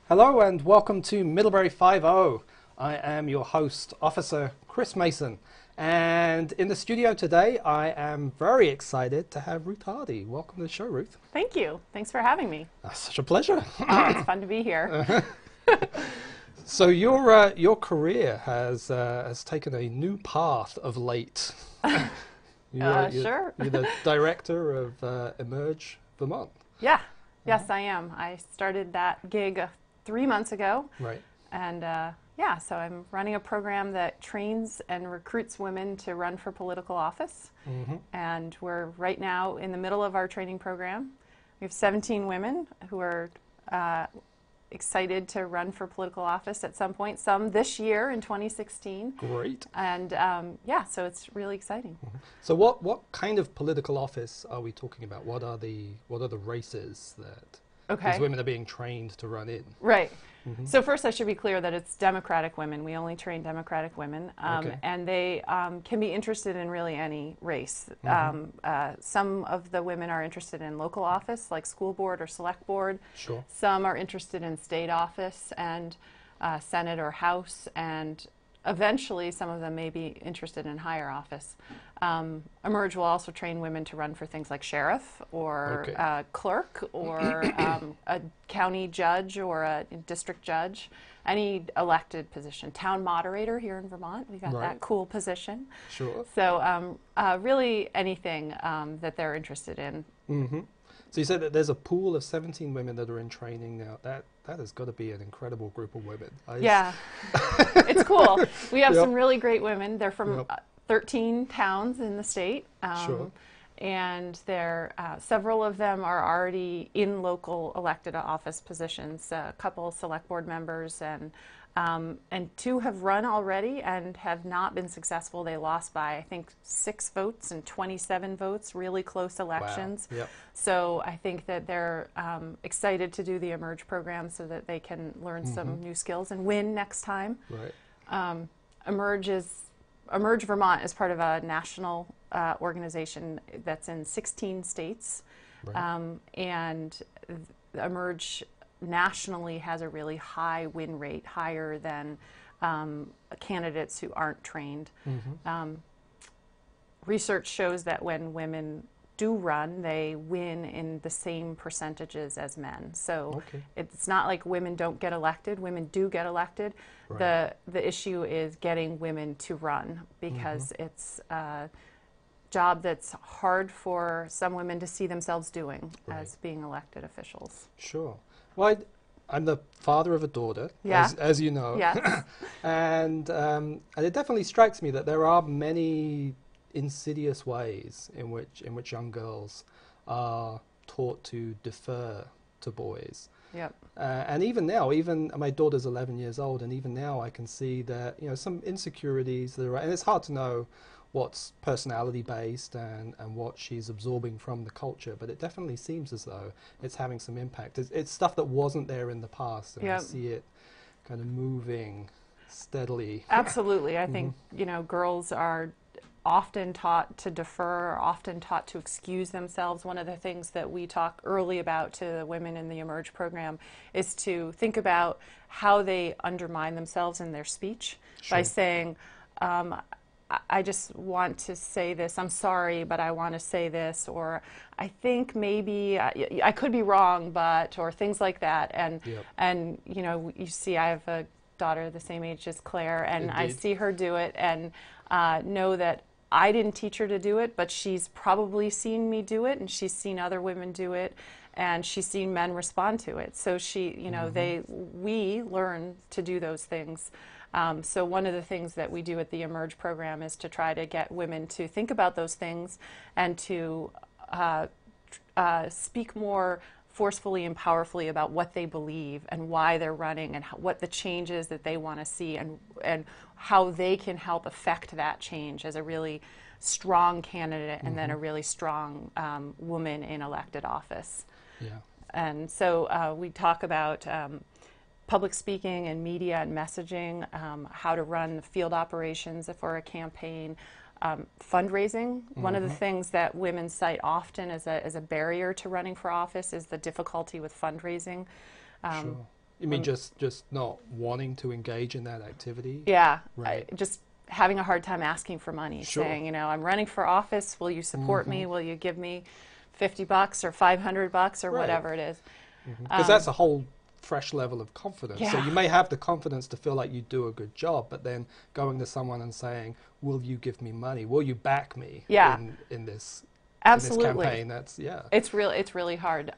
Hello and welcome to Middlebury 5-0. I am your host, Officer Chris Mason. And in the studio today, I am very excited to have Ruth Hardy. Welcome to the show, Ruth. Thank you. Thanks for having me. Such a pleasure. It's fun to be here. So your career has taken a new path of late. Sure. You're the director of Emerge Vermont. Yeah. Yes, I am. I started that gig 3 months ago. Right. And so I'm running a program that trains and recruits women to run for political office. Mm-hmm. And we're right now in the middle of our training program. We have 17 women who are excited to run for political office at some point, some this year in 2016. Great. And so it's really exciting. Mm-hmm. So what kind of political office are we talking about? What are the races that these women are being trained to run in? Right. Mm-hmm. So first I should be clear that it's Democratic women. We only train Democratic women. And they can be interested in really any race. Mm-hmm. Some of the women are interested in local office, like school board or select board. Sure. Some are interested in state office and Senate or House. And eventually some of them may be interested in higher office. Emerge will also train women to run for things like sheriff or clerk or a county judge or a district judge, any elected position. Town moderator here in Vermont, we got that cool position. Sure. So really anything that they're interested in. Mm-hmm. So you said that there's a pool of 17 women that are in training now. That has got to be an incredible group of women. Yeah, it's cool. We have Yep. some really great women. They're from Yep. 13 towns in the state. Sure. And several of them are already in local elected office positions. A couple select board members and 2 have run already and have not been successful. They lost by, I think, 6 votes and 27 votes, really close elections. Wow. Yep. So I think that they're excited to do the Emerge program so that they can learn some new skills and win next time. Right. Emerge Vermont is part of a national organization that's in 16 states. Right. And Emerge nationally has a really high win rate, higher than candidates who aren't trained. Mm-hmm. Research shows that when women do run, they win in the same percentages as men. So it's not like women don't get elected. Women do get elected. Right. The issue is getting women to run because it's a job that's hard for some women to see themselves doing as being elected officials. Sure. Well, I'm the father of a daughter, as you know. Yes. and it definitely strikes me that there are many insidious ways in which young girls are taught to defer to boys. Yep. And even now, my daughter's 11 years old, and even now I can see that some insecurities that are, and it's hard to know what's personality based and what she's absorbing from the culture, but it definitely seems as though it's having some impact. It's stuff that wasn't there in the past, and I see it kind of moving steadily. Absolutely. I think girls are often taught to defer, often taught to excuse themselves. One of the things that we talk early about to the women in the Emerge program is to think about how they undermine themselves in their speech by saying, I just want to say this, I'm sorry, but I want to say this, or I think maybe I could be wrong, but, or things like that. And you see I have a daughter the same age as Claire, and I see her do it and know that I didn't teach her to do it, but she's probably seen me do it, and she's seen other women do it, and she's seen men respond to it. So we learn to do those things. So one of the things that we do at the Emerge program is to try to get women to think about those things and to speak more forcefully and powerfully about what they believe and why they're running and what the changes that they want to see and how they can help affect that change as a really strong candidate and then a really strong woman in elected office. Yeah. And so we talk about public speaking and media and messaging, how to run field operations for a campaign, fundraising. One of the things that women cite often as a barrier to running for office is the difficulty with fundraising. Sure. You mean just not wanting to engage in that activity? Yeah, Right. just having a hard time asking for money, Sure. saying, you know, I'm running for office, will you support me? Will you give me $50 or $500 or Right. whatever it is? Because that's a whole fresh level of confidence. So Yeah. you may have the confidence to feel like you do a good job, but then going to someone and saying, will you give me money? Will you back me Yeah. in this Absolutely. in this campaign? That's, yeah. It's really hard.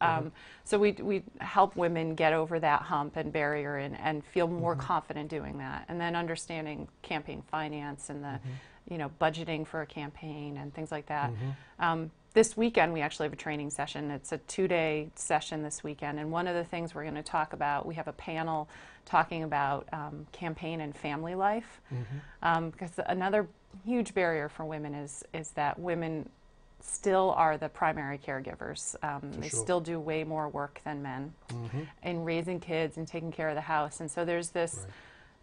So we help women get over that hump and barrier and feel more confident doing that, and then understanding campaign finance and the you know, budgeting for a campaign and things like that. This weekend we actually have a training session. It's a 2-day session this weekend, and one of the things we're going to talk about, we have a panel talking about campaign and family life, because another huge barrier for women is that women still are the primary caregivers. They sure. still do way more work than men in raising kids and taking care of the house. And so there's this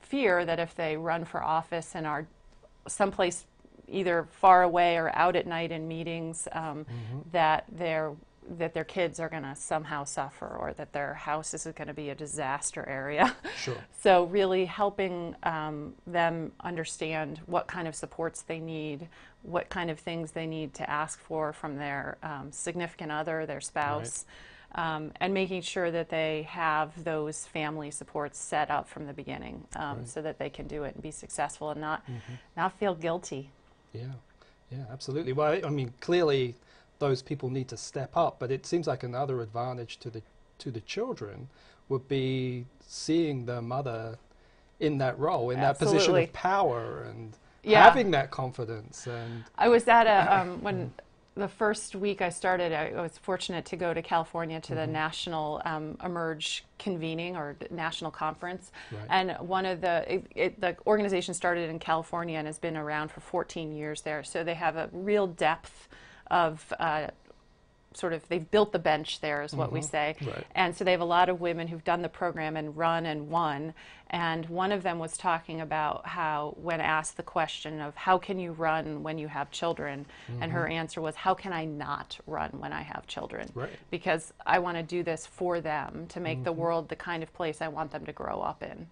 fear that if they run for office and are someplace either far away or out at night in meetings, that their kids are going to somehow suffer, or that their house is going to be a disaster area. Sure. So really helping them understand what kind of supports they need, what kind of things they need to ask for from their significant other, their spouse, and making sure that they have those family supports set up from the beginning, so that they can do it and be successful and not feel guilty. Yeah, absolutely. Well, I mean, clearly those people need to step up, but it seems like another advantage to the children would be seeing their mother in that role, in that position of power, and having that confidence. And I was at a when the first week I started, I was fortunate to go to California to the National Emerge convening, or national conference. And one of the organization started in California and has been around for 14 years there. So they have a real depth of they've built the bench there, is what we say. And so they have a lot of women who've done the program and run and won. And one of them was talking about how, when asked the question of how can you run when you have children, and her answer was, how can I not run when I have children? Because I want to do this for them, to make the world the kind of place I want them to grow up in,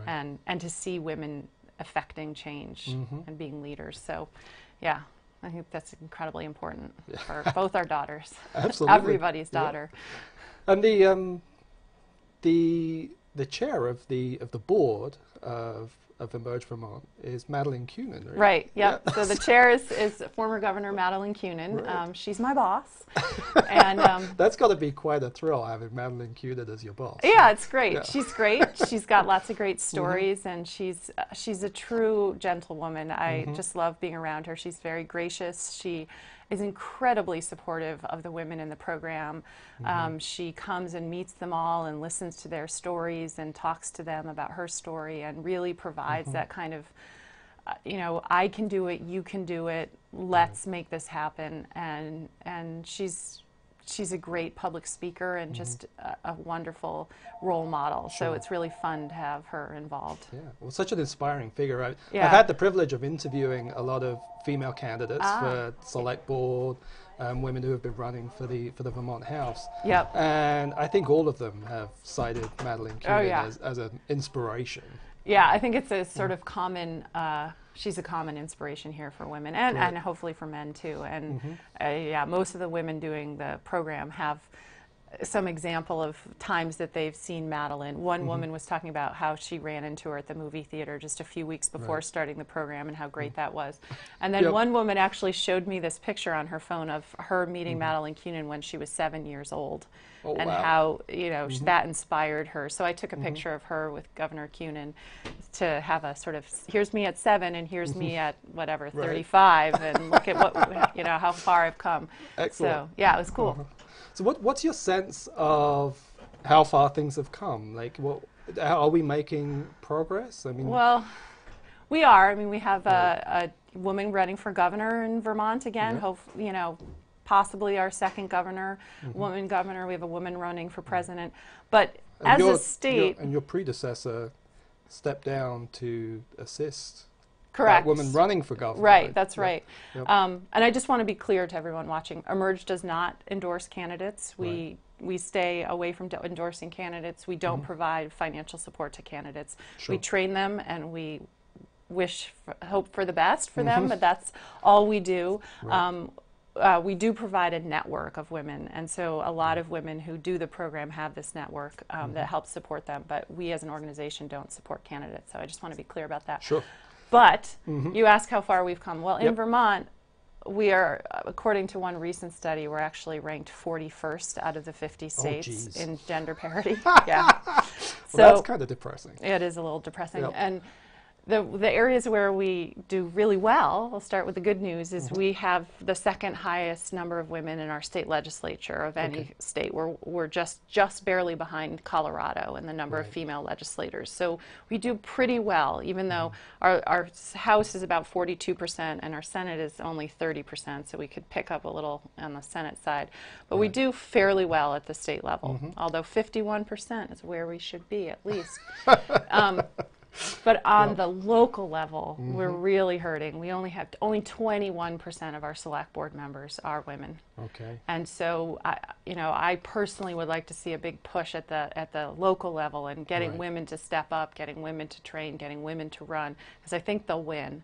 and to see women affecting change and being leaders. So, yeah. I think that's incredibly important for both our daughters. Absolutely. Everybody's daughter. And the chair of the board of Emerge Vermont is Madeleine Cunin, right? Right. Yep. Yeah. So the chair is former Governor Madeleine Cunin. She's my boss, and that's got to be quite a thrill, having Madeleine Cunin as your boss. Yeah, it's great. Yeah. She's great. She's got lots of great stories, and she's a true gentlewoman. I just love being around her. She's very gracious. She is incredibly supportive of the women in the program. She comes and meets them all and listens to their stories and talks to them about her story, and really provides that kind of, you know, I can do it, you can do it, let's make this happen. And she's a great public speaker and just a wonderful role model. So it's really fun to have her involved. Yeah, well, such an inspiring figure. I've had the privilege of interviewing a lot of female candidates for select board, women who have been running for the Vermont House. Yep. And I think all of them have cited Madeleine Cunin as an inspiration. Yeah, I think it's a sort of common, she's a common inspiration here for women, and hopefully for men too. And most of the women doing the program have some example of times that they've seen Madeleine. One woman was talking about how she ran into her at the movie theater just a few weeks before starting the program, and how great that was. And then one woman actually showed me this picture on her phone of her meeting Madeleine Cunin when she was 7 years old. And how, you know, that inspired her. So I took a picture of her with Governor Cunin to have a sort of, here's me at 7 and here's me at whatever, 35, and look at what, you know, how far I've come. Excellent. So yeah, it was cool. So what's your sense of how far things have come? Like, how are we making progress? I mean, well, we are. I mean, we have a woman running for governor in Vermont again. You know, possibly our second governor, woman governor. We have a woman running for president. But as a state, and your predecessor stepped down to assist. Correct. That woman running for governor. Right, that's right. Yep. And I just want to be clear to everyone watching, Emerge does not endorse candidates. We we stay away from endorsing candidates. We don't provide financial support to candidates. Sure. We train them and we hope for the best for them, but that's all we do. Right. We do provide a network of women, and so a lot of women who do the program have this network that helps support them, but we as an organization don't support candidates, so I just want to be clear about that. Sure. But you ask how far we've come. Well, in Yep. Vermont, we are, according to one recent study, we're actually ranked 41st out of the 50 states geez. in gender parity. Yeah. Well, So that's kind of depressing. it is a little depressing. Yep. And the areas where we do really well, I'll start with the good news, is we have the second highest number of women in our state legislature of any state. We're just barely behind Colorado in the number of female legislators. So we do pretty well, even though our House is about 42% and our Senate is only 30%, so we could pick up a little on the Senate side. But we do fairly well at the state level, although 51% is where we should be at least. But on the local level, we're really hurting. We only 21% of our select board members are women. Okay. And so, I personally would like to see a big push at the local level and getting women to step up, getting women to train, getting women to run, because I think they'll win.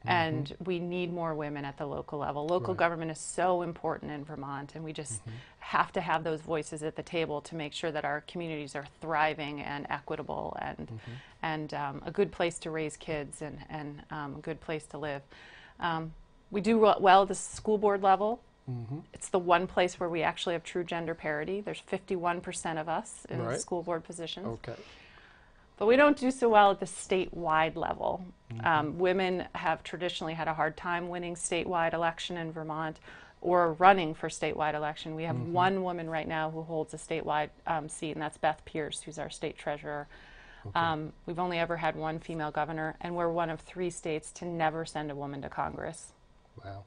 And we need more women at the local level. Local government is so important in Vermont, and we just have to have those voices at the table to make sure that our communities are thriving and equitable and a good place to raise kids and a good place to live. We do well at the school board level. It's the one place where we actually have true gender parity. There's 51% of us in the school board positions. Okay. But we don't do so well at the statewide level. Women have traditionally had a hard time winning statewide election in Vermont or running for statewide election. We have one woman right now who holds a statewide seat, and that's Beth Pierce, who's our state treasurer. We've only ever had one female governor, and we're one of 3 states to never send a woman to Congress. Wow.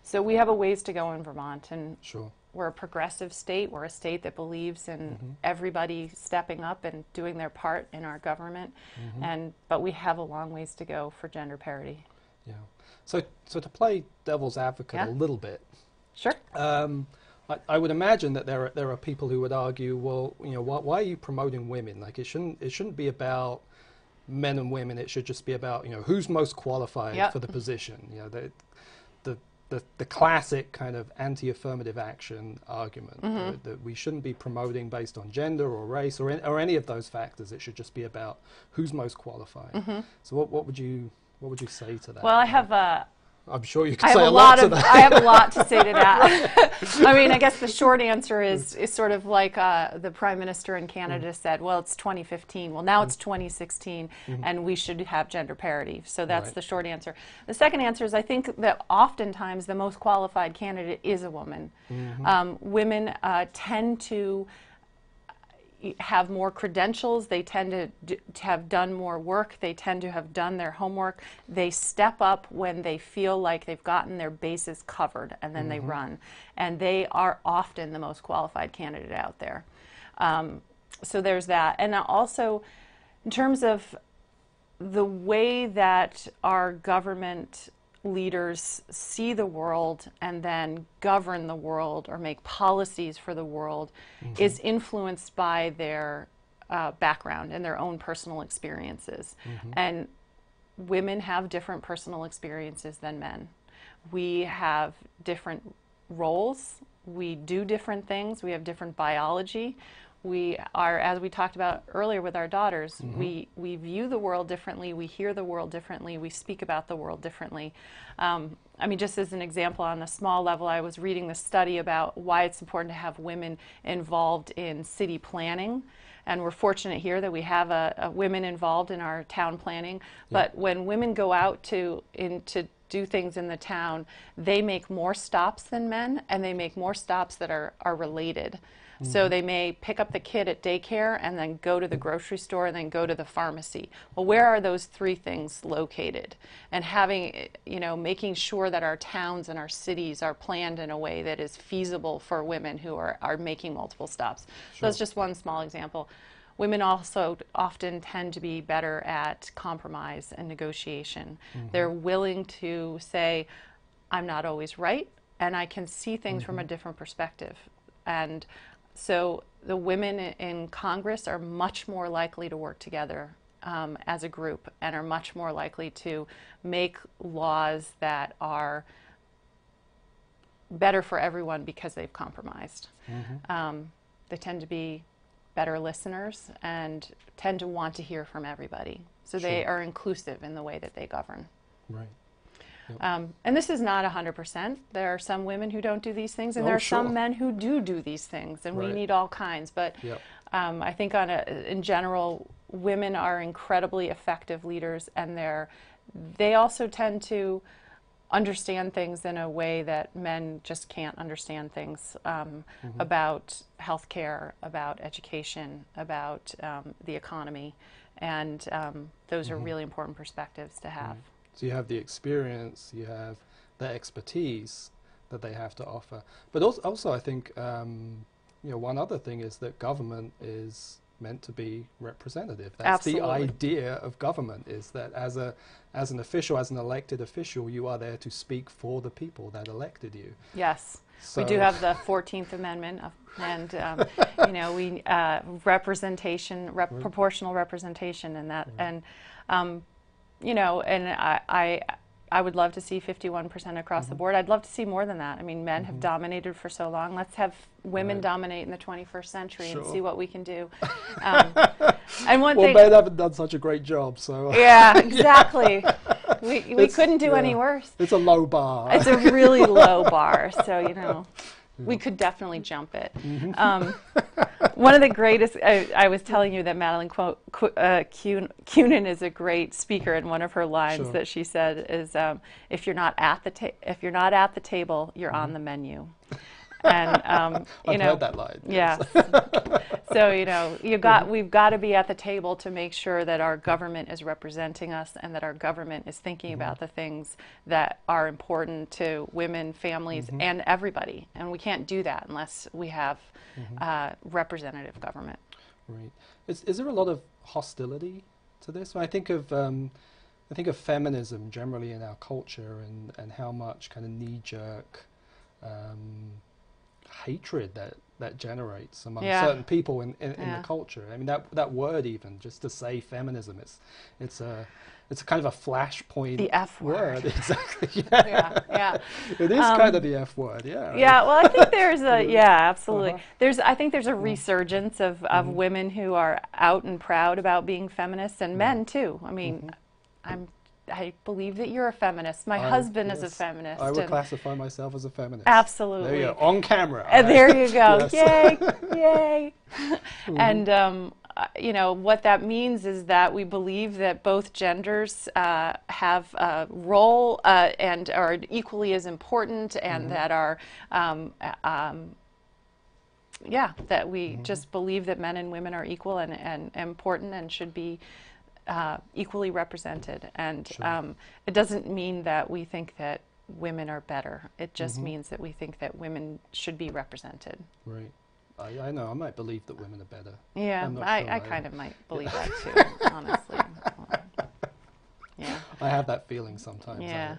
So we have a ways to go in Vermont, and Sure. we're a progressive state. We're a state that believes in everybody stepping up and doing their part in our government, but we have a long ways to go for gender parity. Yeah. So to play devil's advocate a little bit, Sure. I would imagine that there are people who would argue, well, why are you promoting women? Like it shouldn't be about men and women. It should just be about who's most qualified for the position. The classic kind of anti-affirmative action argument that we shouldn't be promoting based on gender or race or any of those factors. It should just be about who's most qualified. So what would you say to that? Well, I have I'm sure you could say a lot to that. I have a lot to say to that. I mean, I guess the short answer is sort of like the Prime Minister in Canada said, well, it's 2015. Well, now it's 2016, and we should have gender parity. So that's the short answer. The second answer is I think that oftentimes the most qualified candidate is a woman. Women tend to have more credentials, they tend to have done more work, they tend to have done their homework, they step up when they feel like they've gotten their bases covered, and then they run. And they are often the most qualified candidate out there. So there's that. And also, in terms of the way that our government leaders see the world and then govern the world or make policies for the world is influenced by their background and their own personal experiences. And women have different personal experiences than men. We have different roles. We do different things. We have different biology. We are, as we talked about earlier with our daughters, we view the world differently, we hear the world differently, we speak about the world differently. I mean, just as an example, on a small level, I was reading the study about why it's important to have women involved in city planning. And we're fortunate here that we have a women involved in our town planning. But when women go out to do things in the town, they make more stops than men, and they make more stops that are related. So they may pick up the kid at daycare and then go to the grocery store and then go to the pharmacy. Well, where are those 3 things located? And having, making sure that our towns and our cities are planned in a way that is feasible for women who are making multiple stops. So that's just one small example. Women also often tend to be better at compromise and negotiation. They're willing to say, I'm not always right, and I can see things from a different perspective. And So the women in Congress are much more likely to work together as a group, and are much more likely to make laws that are better for everyone because they've compromised. They tend to be better listeners and tend to want to hear from everybody. So they are inclusive in the way that they govern. Right. And this is not 100%. There are some women who don't do these things, and there are some men who do these things, and we need all kinds. But I think in general, women are incredibly effective leaders, and they also tend to understand things in a way that men just can't understand things about healthcare, about education, about the economy, and those are really important perspectives to have. So you have the experience, you have the expertise that they have to offer. But also I think, one other thing is that government is meant to be representative. That's the idea of government, is that as an official, as an elected official, you are there to speak for the people that elected you. Yes. So we do have the 14th Amendment, and representation, proportional representation, and that, and I would love to see 51% across the board. I'd love to see more than that. I mean, men have dominated for so long. Let's have women dominate in the 21st century and see what we can do. And one thing, men haven't done such a great job, so yeah, exactly. We couldn't do any worse. It's a low bar. It's a really low bar, so we could definitely jump it. One of the greatest, I was telling you that Madeleine Cunin is a great speaker, and one of her lines that she said is, if you're not at the table, you're on the menu. And I've heard that line. Yes. So we've got to be at the table to make sure that our government is representing us, and that our government is thinking about the things that are important to women, families, and everybody. And we can't do that unless we have representative government. Right. Is there a lot of hostility to this? When I think of feminism generally in our culture, and how much kind of knee-jerk hatred that generates among certain people in the culture. I mean, that word, even just to say feminism, it's a kind of a flashpoint. The F word. Exactly. Yeah. It is kind of the F word. Yeah. Yeah. Well, I think there's absolutely. I think there's a resurgence of women who are out and proud about being feminists, and men too. I mean, I believe that you're a feminist. My husband is a feminist. I would classify myself as a feminist. Absolutely. There you go. On camera. There you go. Yay. And, what that means is that we believe that both genders have a role and are equally as important, and that are, that we just believe that men and women are equal and important and should be equally represented. And it doesn't mean that we think that women are better. It just means that we think that women should be represented. Right. I know. I might believe that women are better. Yeah, I kind of might believe that too, honestly. Yeah. I have that feeling sometimes. Yeah.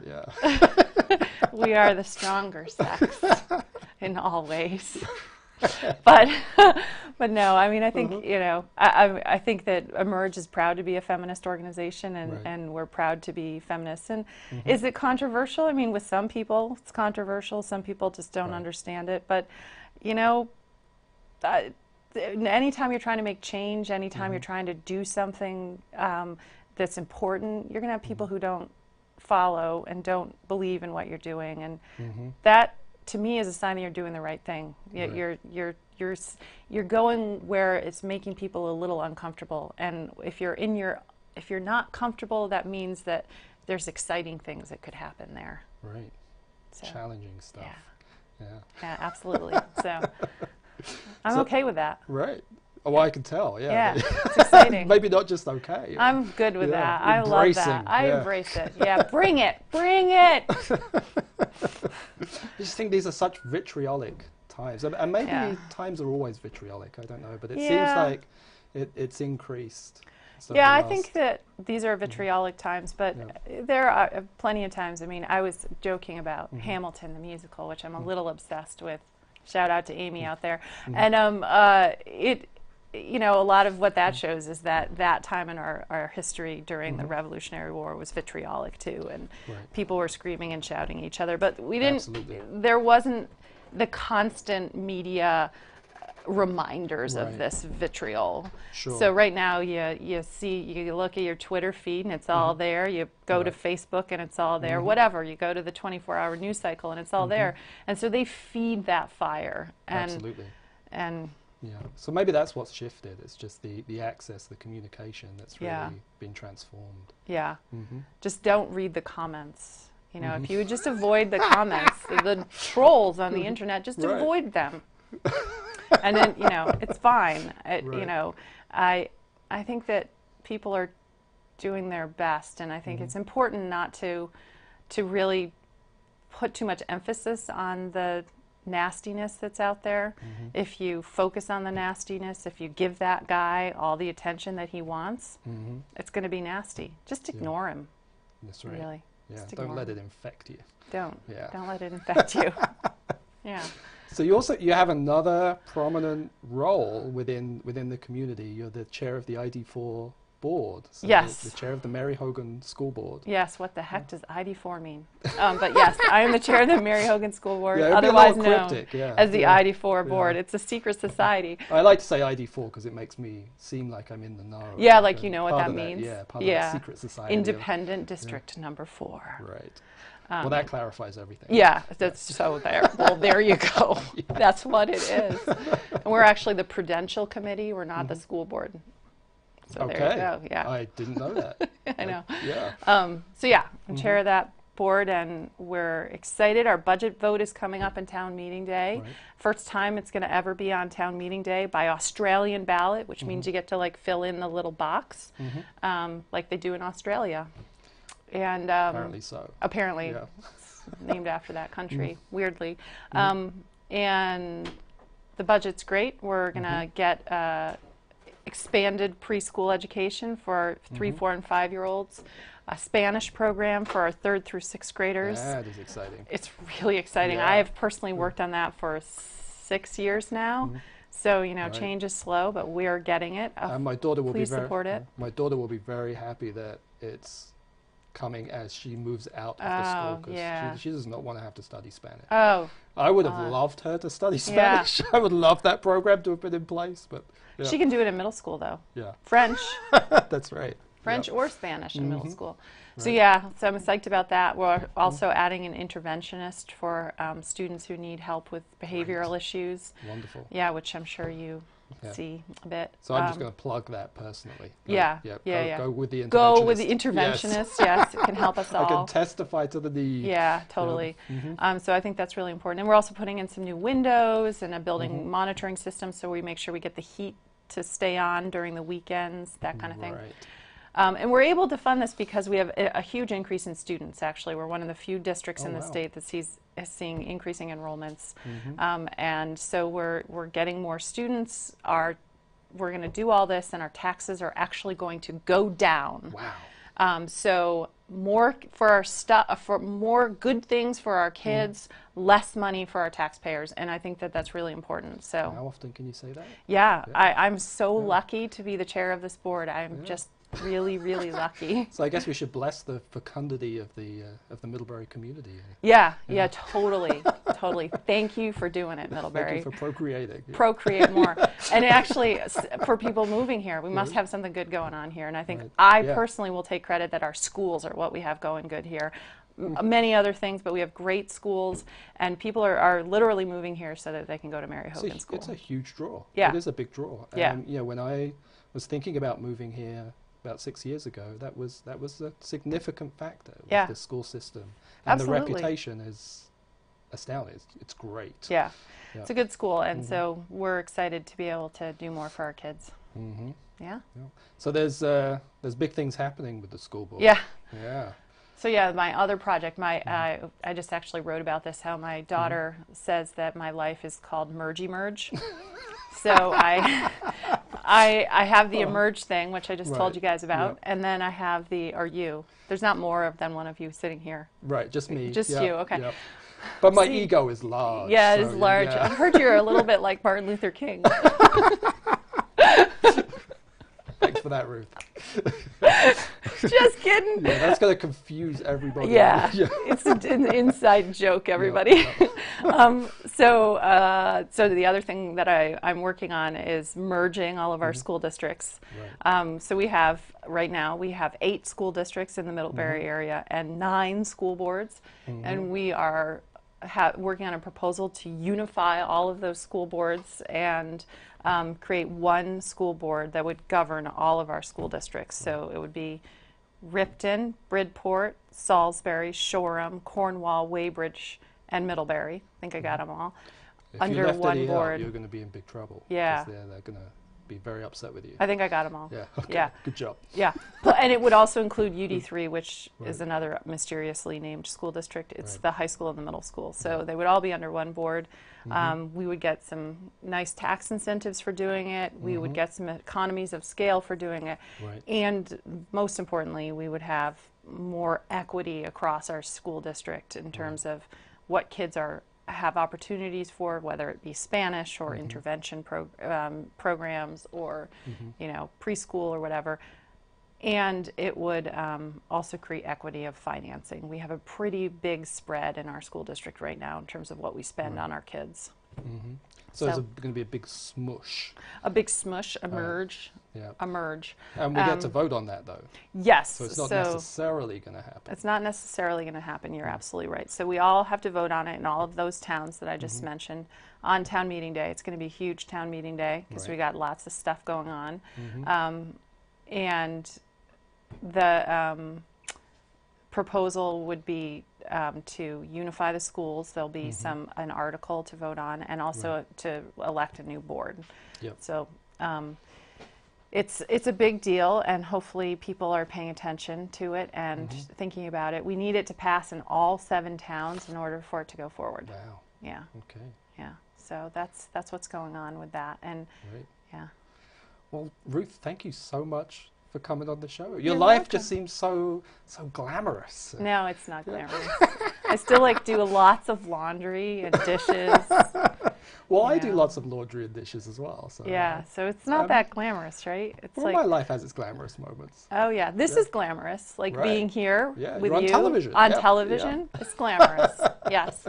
We are the stronger sex in all ways. But no, I mean, I think, I think that Emerge is proud to be a feminist organization, and we're proud to be feminists. And is it controversial? I mean, with some people it's controversial. Some people just don't understand it. But, anytime you're trying to make change, anytime you're trying to do something that's important, you're going to have people who don't follow and don't believe in what you're doing. And that, to me, is a sign that you're doing the right thing. You're going where it's making people a little uncomfortable, and if you're not comfortable, that means that there's exciting things that could happen there. Right. So, challenging stuff. Yeah, absolutely. So I'm okay with that. Right. Oh, I can tell. Yeah. It's exciting. Maybe not just okay. I'm good with that. I love that. I embrace it. Yeah, bring it. I just think these are such vitriolic times, and maybe times are always vitriolic. I don't know, but it seems like it's increased. I think that these are vitriolic times, but there are plenty of times. I mean, I was joking about Hamilton the musical, which I'm a little obsessed with Shout out to Amy out there. And a lot of what that shows is that time in our history during the Revolutionary War was vitriolic too, and people were screaming and shouting at each other. But we didn't. There wasn't the constant media reminders of this vitriol. So right now you look at your Twitter feed and it's all there. You go to Facebook and it's all there. Whatever, you go to the 24-hour news cycle and it's all there. And so they feed that fire. And, and yeah, so maybe that's what's shifted. It's just the access, the communication that's really been transformed. Yeah, just don't read the comments. You know, if you would just avoid the comments, the trolls on the internet, just avoid them. And then, it's fine. I think that people are doing their best, and I think it's important not to really put too much emphasis on the nastiness that's out there. If you focus on the nastiness, if you give that guy all the attention that he wants, it's going to be nasty. Just ignore him. That's right. Really. Yeah, don't let it infect you. Don't let it infect you. Yeah. So you have another prominent role within the community. You're the chair of the ID4 board. So yes. The chair of the Mary Hogan School Board. Yes. What the heck does ID4 mean? But yes, I am the chair of the Mary Hogan School Board, otherwise known as the ID4 board. It's a secret society. I like to say ID4 because it makes me seem like I'm in the know. Yeah, like you know what that means. Part of the secret society. Independent District number 4. Right. Well, that clarifies everything. Yeah, that's so there. Well, there you go. That's what it is. And we're actually the Prudential Committee. We're not the school board. So there you go. Yeah. I didn't know that. I know. Yeah. So yeah, I'm chair of that board, and we're excited. Our budget vote is coming up on town meeting day. First time it's going to ever be on town meeting day by Australian ballot, which means you get to fill in the little box like they do in Australia. And apparently so. Apparently, it's named after that country, weirdly. And the budget's great. We're going to get expanded preschool education for our 3, 4, and 5-year-olds, a Spanish program for our 3rd through 6th graders. That is exciting. It's really exciting. I have personally worked on that for 6 years now. So, change is slow, but we're getting it. My daughter will please support it. My daughter will be very happy that it's coming as she moves out of the school, because she does not want to have to study Spanish. I would have loved her to study Spanish. I would love that program to have been in place, but she can do it in middle school though. Yeah. French. That's right. French or Spanish in middle school. So so I'm psyched about that. We're also adding an interventionist for students who need help with behavioral issues. Wonderful. Yeah, which I'm sure you see a bit. So I'm just going to plug that personally. Go with the interventionist. Go with the interventionist. Yes, it can help us all. I can testify to the need. Yeah, totally. So I think that's really important. And we're also putting in some new windows and a building monitoring system, so we make sure we get the heat to stay on during the weekends, that kind of thing. Right. And we're able to fund this because we have a huge increase in students, actually. We're one of the few districts in the state that is seeing increasing enrollments. And so we're getting more students. We're going to do all this, and our taxes are actually going to go down. Wow. So more for our for more good things for our kids, less money for our taxpayers, and I think that that's really important. So how often can you say that? Yeah. I'm so lucky to be the chair of this board. I'm just really, really lucky. So I guess we should bless the fecundity of the Middlebury community. Yeah, totally, totally. Thank you for doing it, Middlebury. Thank you for procreating. Procreate more. And actually, for people moving here, we must have something good going on here. And I think I personally will take credit that our schools are what we have going good here. Many other things, but we have great schools, and people are literally moving here so that they can go to Mary Hogan School. It's a huge draw. Yeah. It is a big draw. Yeah. When I was thinking about moving here about 6 years ago, that was a significant factor with the school system. And the reputation is astounding. It's great. Yeah. It's a good school, and so we're excited to be able to do more for our kids. Yeah. So there's big things happening with the school board. Yeah. Yeah. So my other project, I just actually wrote about this, how my daughter says that my life is called Merge. So I have the Emerge thing, which I just told you guys about, and then I have there's not more than one of you sitting here. Right, just me. Just you, okay. But my ego is large. Yeah, so, it is large. yeah. I've heard you're a little bit like Martin Luther King. Thanks for that, Ruth. Just kidding. Yeah, that's going to confuse everybody. Yeah, it's an inside joke, everybody. So the other thing that I'm working on is merging all of our school districts. Right. So right now we have 8 school districts in the Middlebury area and 9 school boards, and we are working on a proposal to unify all of those school boards and create one school board that would govern all of our school districts. So it would be Ripton, Bridport, Salisbury, Shoreham, Cornwall, Weybridge, and Middlebury. I think I got them all under one board. You're going to be in big trouble. Yeah. They're going to be very upset with you. I think I got them all. Yeah. Okay. Yeah. Good job. Yeah. And it would also include UD3, which is another mysteriously named school district. It's the high school and the middle school. So they would all be under one board. We would get some nice tax incentives for doing it. We would get some economies of scale for doing it. Right. And most importantly, we would have more equity across our school district in terms of what kids have opportunities for, whether it be Spanish or intervention programs or preschool or whatever. And it would also create equity of financing. We have a pretty big spread in our school district right now in terms of what we spend on our kids. So it's going to be a big smush. A big smush, a merge. A merge. And we get to vote on that, though. Yes. So it's not necessarily going to happen. It's not necessarily going to happen. You're absolutely right. So we all have to vote on it in all of those towns that I just mentioned on town meeting day. It's going to be a huge town meeting day because we got lots of stuff going on. And the proposal would be to unify the schools. There'll be an article to vote on, and also to elect a new board. Yep. So it's a big deal, and hopefully people are paying attention to it and thinking about it. We need it to pass in all 7 towns in order for it to go forward. Wow. Yeah. Okay. Yeah. So that's what's going on with that, and yeah. Well, Ruth, thank you so much for coming on the show. Your You're life welcome. just seems so glamorous. No, it's not glamorous. I still do lots of laundry and dishes. Well, I do lots of laundry and dishes as well. So yeah, so it's not that glamorous, right? It's well, my life has its glamorous moments. Oh yeah, this is glamorous. Like being here with you're on you television. on television. It's glamorous. Yes.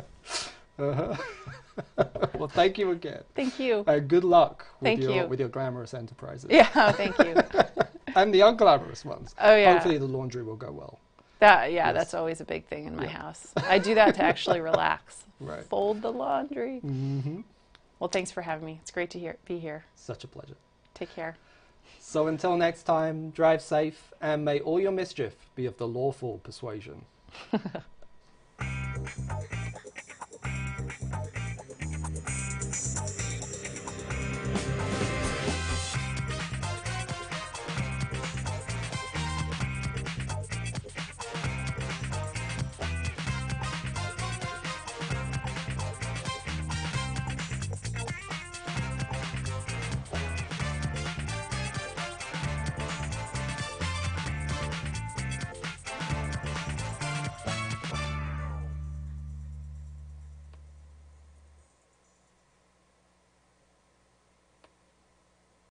Well, thank you again. Thank you. Good luck with you. with your glamorous enterprises. Yeah, thank you. And the unglamorous ones. Oh yeah. Hopefully the laundry will go well. That's always a big thing in my house. I do that to actually relax. Right. Fold the laundry. Well, thanks for having me. It's great to be here. Such a pleasure. Take care. So until next time, drive safe, and may all your mischief be of the lawful persuasion.